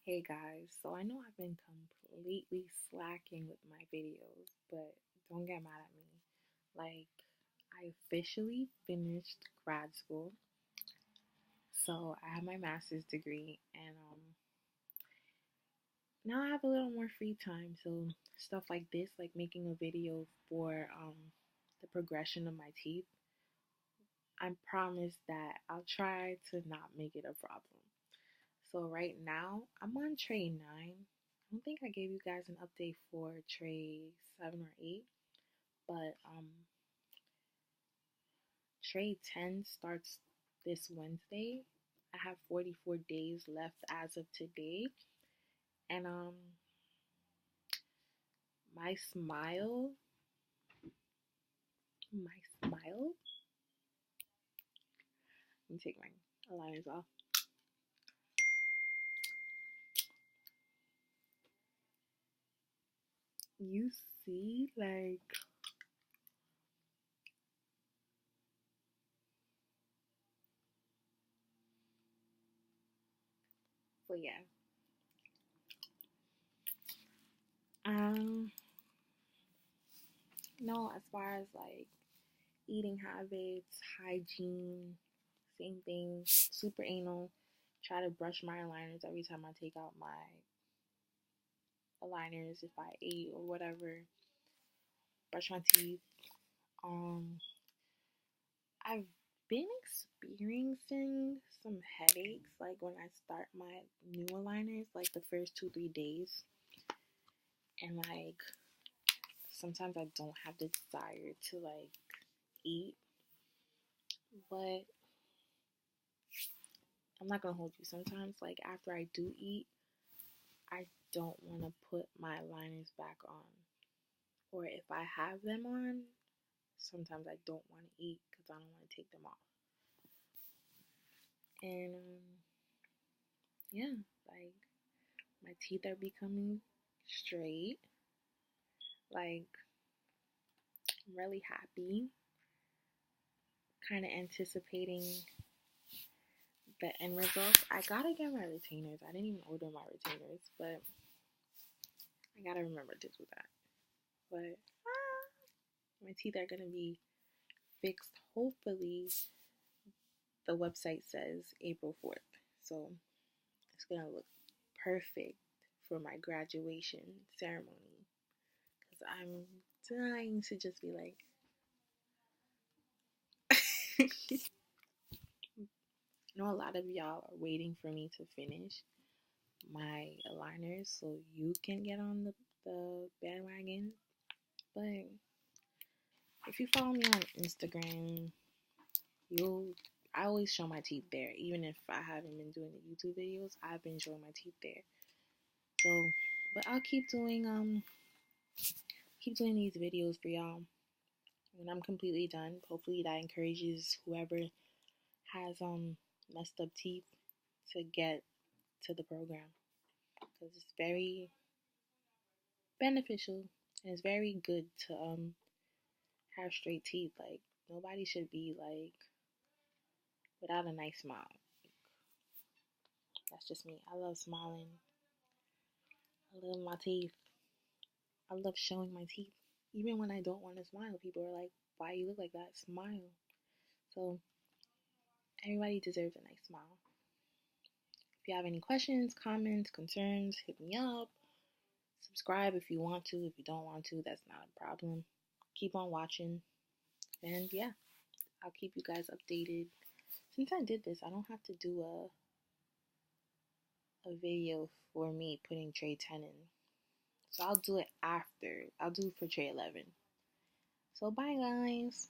Hey guys, so I know I've been completely slacking with my videos, but don't get mad at me. Like, I officially finished grad school, so I have my master's degree, and now I have a little more free time. So stuff like this, like making a video for the progression of my teeth, I promise that I'll try to not make it a problem. So right now I'm on tray 9. I don't think I gave you guys an update for tray 7 or 8, but tray 10 starts this Wednesday. I have 44 days left as of today, and my smile, my smile. Let me take my aligners off. You see, like, so yeah. Um, no, as far as like eating habits, hygiene, same thing, super anal. Try to brush my aligners every time I take out my aligners if I ate or whatever. Brush my teeth. Um, I've been experiencing some headaches like when I start my new aligners, like the first 2-3 days, and like sometimes I don't have the desire to like eat, but I'm not gonna hold you. Sometimes, like after I do eat, I don't want to put my liners back on. Or if I have them on, sometimes I don't want to eat because I don't want to take them off. And yeah, like my teeth are becoming straight. Like, I'm really happy. Kind of anticipating the end results. I gotta get my retainers. I didn't even order my retainers, but I gotta remember to do that. But my teeth are gonna be fixed. Hopefully, the website says April 4th. So it's gonna look perfect for my graduation ceremony. Because I'm dying to just be like, I know a lot of y'all are waiting for me to finish my aligners so you can get on the bandwagon. But if you follow me on Instagram, you'll I always show my teeth there. Even if I haven't been doing the YouTube videos, I've been showing my teeth there. So, but I'll keep doing these videos for y'all when I'm completely done. Hopefully that encourages whoever has messed up teeth to get to the program, because it's very beneficial and it's very good to have straight teeth. Like, nobody should be like without a nice smile. That's just me. I love smiling. I love my teeth. I love showing my teeth. Even when I don't want to smile, people are like, "Why you look like that? Smile." So everybody deserves a nice smile. If you have any questions, comments, concerns, hit me up. Subscribe if you want to. If you don't want to, that's not a problem. Keep on watching. And yeah, I'll keep you guys updated. Since I did this, I don't have to do a video for me putting tray 10 in. So I'll do it after. I'll do it for tray 11. So bye guys.